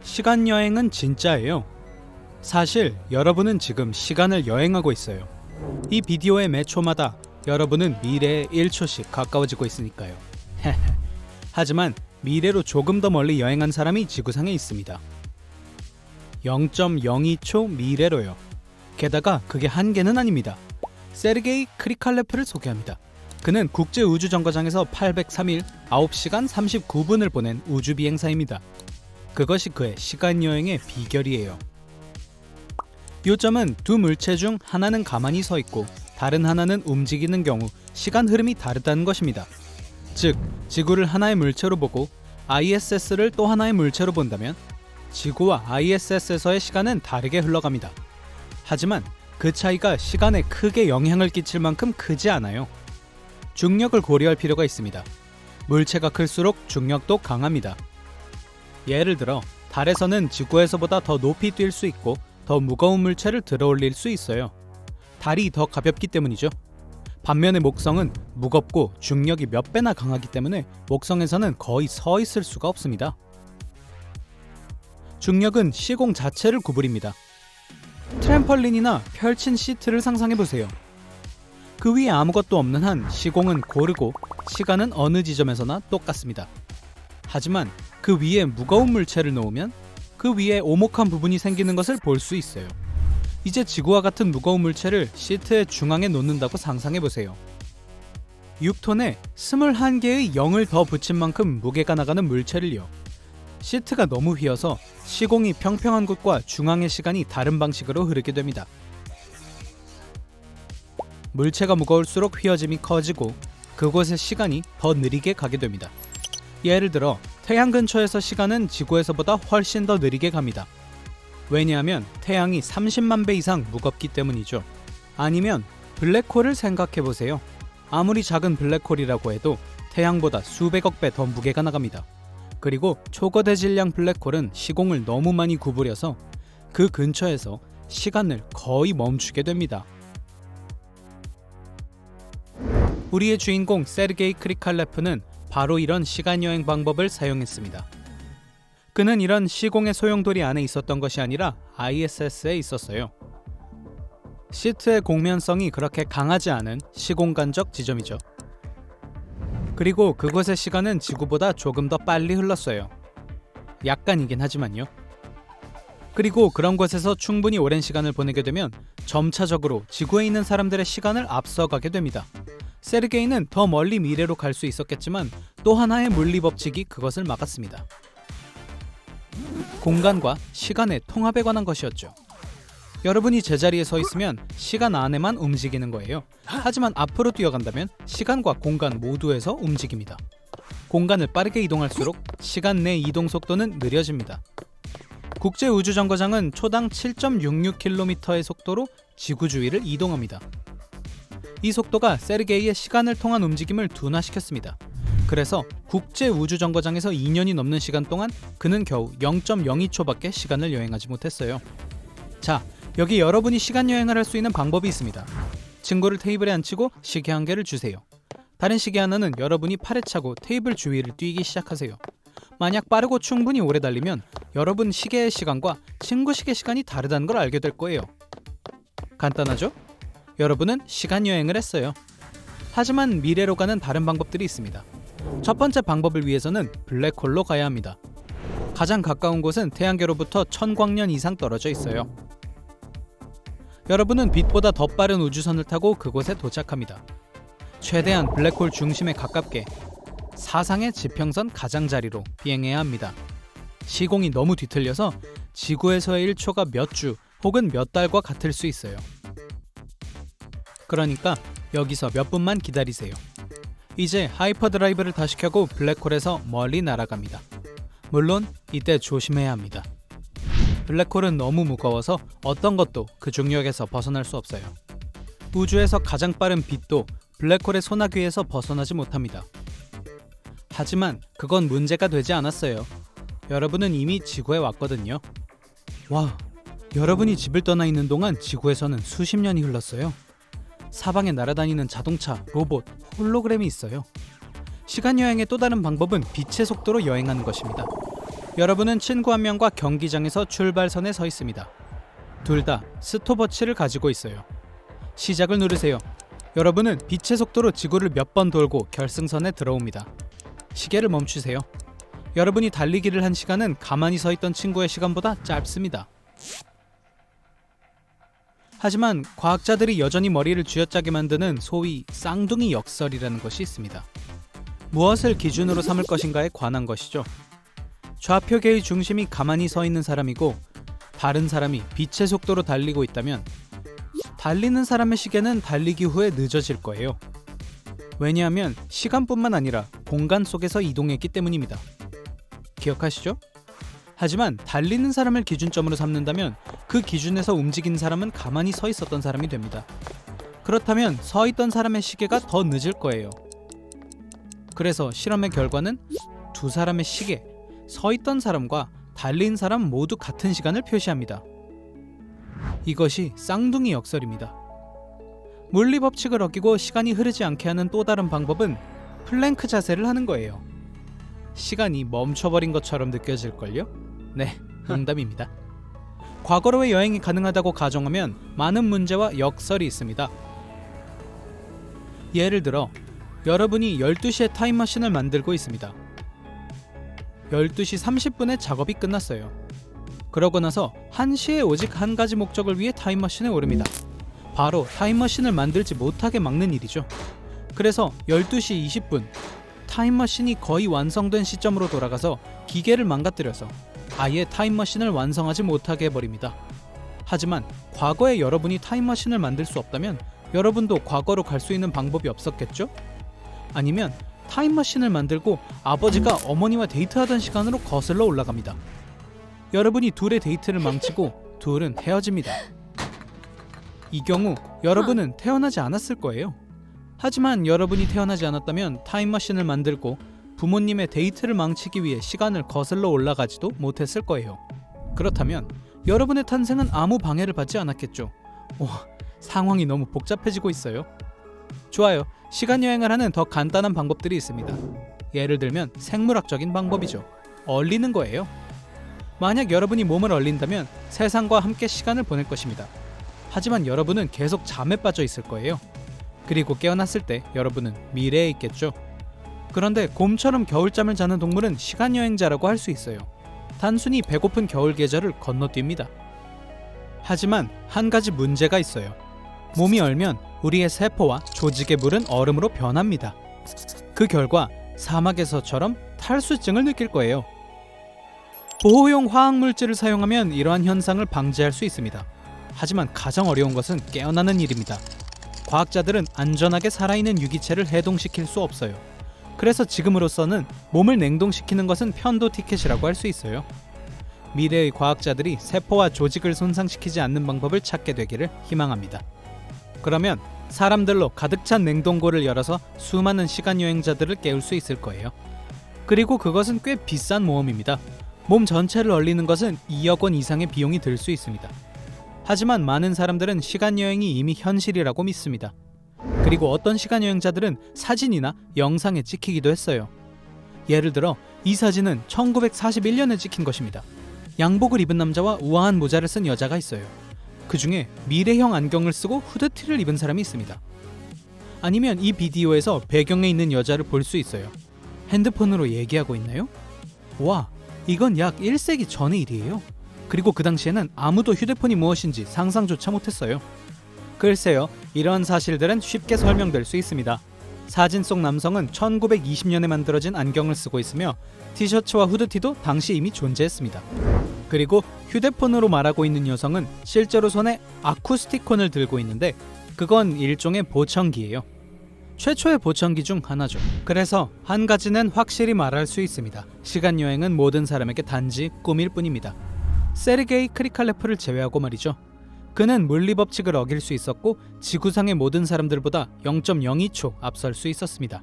시간 여행은 진짜예요. 사실 여러분은 지금 시간을 여행하고 있어요. 이 비디오의 매 초마다 여러분은 미래에 1초씩 가까워지고 있으니까요. 하지만 미래로 조금 더 멀리 여행한 사람이 지구상에 있습니다. 0.02초 미래로요. 게다가 그게 한계는 아닙니다. 세르게이 크리칼레프를 소개합니다. 그는 국제우주정거장에서 803일 9시간 39분을 보낸 우주비행사입니다. 그것이 그의 시간여행의 비결이에요. 요점은 두 물체 중 하나는 가만히 서 있고 다른 하나는 움직이는 경우 시간 흐름이 다르다는 것입니다. 즉, 지구를 하나의 물체로 보고 ISS를 또 하나의 물체로 본다면 지구와 ISS에서의 시간은 다르게 흘러갑니다. 하지만 그 차이가 시간에 크게 영향을 끼칠 만큼 크지 않아요. 중력을 고려할 필요가 있습니다. 물체가 클수록 중력도 강합니다. 예를 들어 달에서는 지구에서보다 더 높이 뛸 수 있고 더 무거운 물체를 들어올릴 수 있어요. 달이 더 가볍기 때문이죠. 반면에 목성은 무겁고 중력이 몇 배나 강하기 때문에 목성에서는 거의 서 있을 수가 없습니다. 중력은 시공 자체를 구부립니다. 트램펄린이나 펼친 시트를 상상해보세요. 그 위에 아무것도 없는 한 시공은 고르고 시간은 어느 지점에서나 똑같습니다. 하지만 그 위에 무거운 물체를 놓으면 그 위에 오목한 부분이 생기는 것을 볼 수 있어요. 이제 지구와 같은 무거운 물체를 시트의 중앙에 놓는다고 상상해보세요. 6톤에 21개의 0을 더 붙인 만큼 무게가 나가는 물체를요. 시트가 너무 휘어서 시공이 평평한 곳과 중앙의 시간이 다른 방식으로 흐르게 됩니다. 물체가 무거울수록 휘어짐이 커지고 그곳의 시간이 더 느리게 가게 됩니다. 예를 들어 태양 근처에서 시간은 지구에서보다 훨씬 더 느리게 갑니다. 왜냐하면 태양이 30만 배 이상 무겁기 때문이죠. 아니면 블랙홀을 생각해보세요. 아무리 작은 블랙홀이라고 해도 태양보다 수백억 배 더 무게가 나갑니다. 그리고 초거대 질량 블랙홀은 시공을 너무 많이 구부려서 그 근처에서 시간을 거의 멈추게 됩니다. 우리의 주인공 세르게이 크리칼레프는 바로 이런 시간여행 방법을 사용했습니다. 그는 이런 시공의 소용돌이 안에 있었던 것이 아니라 ISS에 있었어요. 시트의 공면성이 그렇게 강하지 않은 시공간적 지점이죠. 그리고 그곳의 시간은 지구보다 조금 더 빨리 흘렀어요. 약간이긴 하지만요. 그리고 그런 곳에서 충분히 오랜 시간을 보내게 되면 점차적으로 지구에 있는 사람들의 시간을 앞서가게 됩니다. 세르게이는 더 멀리 미래로 갈 수 있었겠지만 또 하나의 물리 법칙이 그것을 막았습니다. 공간과 시간의 통합에 관한 것이었죠. 여러분이 제자리에 서 있으면 시간 안에만 움직이는 거예요. 하지만 앞으로 뛰어간다면 시간과 공간 모두에서 움직입니다. 공간을 빠르게 이동할수록 시간 내 이동 속도는 느려집니다. 국제우주정거장은 초당 7.66km의 속도로 지구 주위를 이동합니다. 이 속도가 세르게이의 시간을 통한 움직임을 둔화시켰습니다. 그래서 국제우주정거장에서 2년이 넘는 시간 동안 그는 겨우 0.02초밖에 시간을 여행하지 못했어요. 자, 여기 여러분이 시간 여행을 할 수 있는 방법이 있습니다. 친구를 테이블에 앉히고 시계 한 개를 주세요. 다른 시계 하나는 여러분이 팔에 차고 테이블 주위를 뛰기 시작하세요. 만약 빠르고 충분히 오래 달리면 여러분 시계의 시간과 친구 시계 시간이 다르다는 걸 알게 될 거예요. 간단하죠? 여러분은 시간 여행을 했어요. 하지만 미래로 가는 다른 방법들이 있습니다. 첫 번째 방법을 위해서는 블랙홀로 가야 합니다. 가장 가까운 곳은 태양계로부터 1000광년 이상 떨어져 있어요. 여러분은 빛보다 더 빠른 우주선을 타고 그곳에 도착합니다. 최대한 블랙홀 중심에 가깝게 사상의 지평선 가장자리로 비행해야 합니다. 시공이 너무 뒤틀려서 지구에서의 1초가 몇 주 혹은 몇 달과 같을 수 있어요. 그러니까 여기서 몇 분만 기다리세요. 이제 하이퍼드라이브를 다시 켜고 블랙홀에서 멀리 날아갑니다. 물론 이때 조심해야 합니다. 블랙홀은 너무 무거워서 어떤 것도 그 중력에서 벗어날 수 없어요. 우주에서 가장 빠른 빛도 블랙홀의 소나기에서 벗어나지 못합니다. 하지만 그건 문제가 되지 않았어요. 여러분은 이미 지구에 왔거든요. 와, 여러분이 집을 떠나 있는 동안 지구에서는 수십 년이 흘렀어요. 사방에 날아다니는 자동차, 로봇, 홀로그램이 있어요. 시간여행의 또 다른 방법은 빛의 속도로 여행하는 것입니다. 여러분은 친구 한 명과 경기장에서 출발선에 서 있습니다. 둘 다 스톱워치를 가지고 있어요. 시작을 누르세요. 여러분은 빛의 속도로 지구를 몇 번 돌고 결승선에 들어옵니다. 시계를 멈추세요. 여러분이 달리기를 한 시간은 가만히 서 있던 친구의 시간보다 짧습니다. 하지만 과학자들이 여전히 머리를 쥐어짜게 만드는 소위 쌍둥이 역설이라는 것이 있습니다. 무엇을 기준으로 삼을 것인가에 관한 것이죠. 좌표계의 중심이 가만히 서 있는 사람이고 다른 사람이 빛의 속도로 달리고 있다면 달리는 사람의 시계는 달리기 후에 늦어질 거예요. 왜냐하면 시간뿐만 아니라 공간 속에서 이동했기 때문입니다. 기억하시죠? 하지만 달리는 사람을 기준점으로 삼는다면 그 기준에서 움직인 사람은 가만히 서 있었던 사람이 됩니다. 그렇다면 서 있던 사람의 시계가 더 늦을 거예요. 그래서 실험의 결과는 두 사람의 시계, 서 있던 사람과 달린 사람 모두 같은 시간을 표시합니다. 이것이 쌍둥이 역설입니다. 물리 법칙을 어기고 시간이 흐르지 않게 하는 또 다른 방법은 플랭크 자세를 하는 거예요. 시간이 멈춰버린 것처럼 느껴질걸요? 네, 농담입니다. 과거로의 여행이 가능하다고 가정하면 많은 문제와 역설이 있습니다. 예를 들어 여러분이 12시에 타임머신을 만들고 있습니다. 12시 30분에 작업이 끝났어요. 그러고 나서 1시에 오직 한 가지 목적을 위해 타임머신에 오릅니다. 바로 타임머신을 만들지 못하게 막는 일이죠. 그래서 12시 20분 타임머신이 거의 완성된 시점으로 돌아가서 기계를 망가뜨려서 아예 타임머신을 완성하지 못하게 해버립니다. 하지만 과거에 여러분이 타임머신을 만들 수 없다면 여러분도 과거로 갈 수 있는 방법이 없었겠죠? 아니면 타임머신을 만들고 아버지가 어머니와 데이트하던 시간으로 거슬러 올라갑니다. 여러분이 둘의 데이트를 망치고 둘은 헤어집니다. 이 경우 여러분은 태어나지 않았을 거예요. 하지만 여러분이 태어나지 않았다면 타임머신을 만들고 부모님의 데이트를 망치기 위해 시간을 거슬러 올라가지도 못했을 거예요. 그렇다면 여러분의 탄생은 아무 방해를 받지 않았겠죠. 상황이 너무 복잡해지고 있어요. 좋아요. 시간여행을 하는 더 간단한 방법들이 있습니다. 예를 들면 생물학적인 방법이죠. 얼리는 거예요. 만약 여러분이 몸을 얼린다면 세상과 함께 시간을 보낼 것입니다. 하지만 여러분은 계속 잠에 빠져 있을 거예요. 그리고 깨어났을 때 여러분은 미래에 있겠죠. 그런데 곰처럼 겨울잠을 자는 동물은 시간여행자라고 할 수 있어요. 단순히 배고픈 겨울 계절을 건너뜁니다. 하지만 한 가지 문제가 있어요. 몸이 얼면 우리의 세포와 조직의 물은 얼음으로 변합니다. 그 결과 사막에서처럼 탈수증을 느낄 거예요. 보호용 화학물질을 사용하면 이러한 현상을 방지할 수 있습니다. 하지만 가장 어려운 것은 깨어나는 일입니다. 과학자들은 안전하게 살아있는 유기체를 해동시킬 수 없어요. 그래서 지금으로서는 몸을 냉동시키는 것은 편도 티켓이라고 할 수 있어요. 미래의 과학자들이 세포와 조직을 손상시키지 않는 방법을 찾게 되기를 희망합니다. 그러면 사람들로 가득 찬 냉동고를 열어서 수많은 시간여행자들을 깨울 수 있을 거예요. 그리고 그것은 꽤 비싼 모험입니다. 몸 전체를 얼리는 것은 2억 원 이상의 비용이 들 수 있습니다. 하지만 많은 사람들은 시간여행이 이미 현실이라고 믿습니다. 그리고 어떤 시간여행자들은 사진이나 영상에 찍히기도 했어요. 예를 들어 이 사진은 1941년에 찍힌 것입니다. 양복을 입은 남자와 우아한 모자를 쓴 여자가 있어요. 그 중에 미래형 안경을 쓰고 후드티를 입은 사람이 있습니다. 아니면 이 비디오에서 배경에 있는 여자를 볼 수 있어요. 핸드폰으로 얘기하고 있나요? 와, 이건 약 1세기 전의 일이에요. 그리고 그 당시에는 아무도 휴대폰이 무엇인지 상상조차 못했어요. 글쎄요, 이런 사실들은 쉽게 설명될 수 있습니다. 사진 속 남성은 1920년에 만들어진 안경을 쓰고 있으며 티셔츠와 후드티도 당시 이미 존재했습니다. 그리고 휴대폰으로 말하고 있는 여성은 실제로 손에 아쿠스티콘을 들고 있는데 그건 일종의 보청기예요. 최초의 보청기 중 하나죠. 그래서 한 가지는 확실히 말할 수 있습니다. 시간여행은 모든 사람에게 단지 꿈일 뿐입니다. 세르게이 크리칼레프를 제외하고 말이죠. 그는 물리 법칙을 어길 수 있었고 지구상의 모든 사람들보다 0.02초 앞설 수 있었습니다.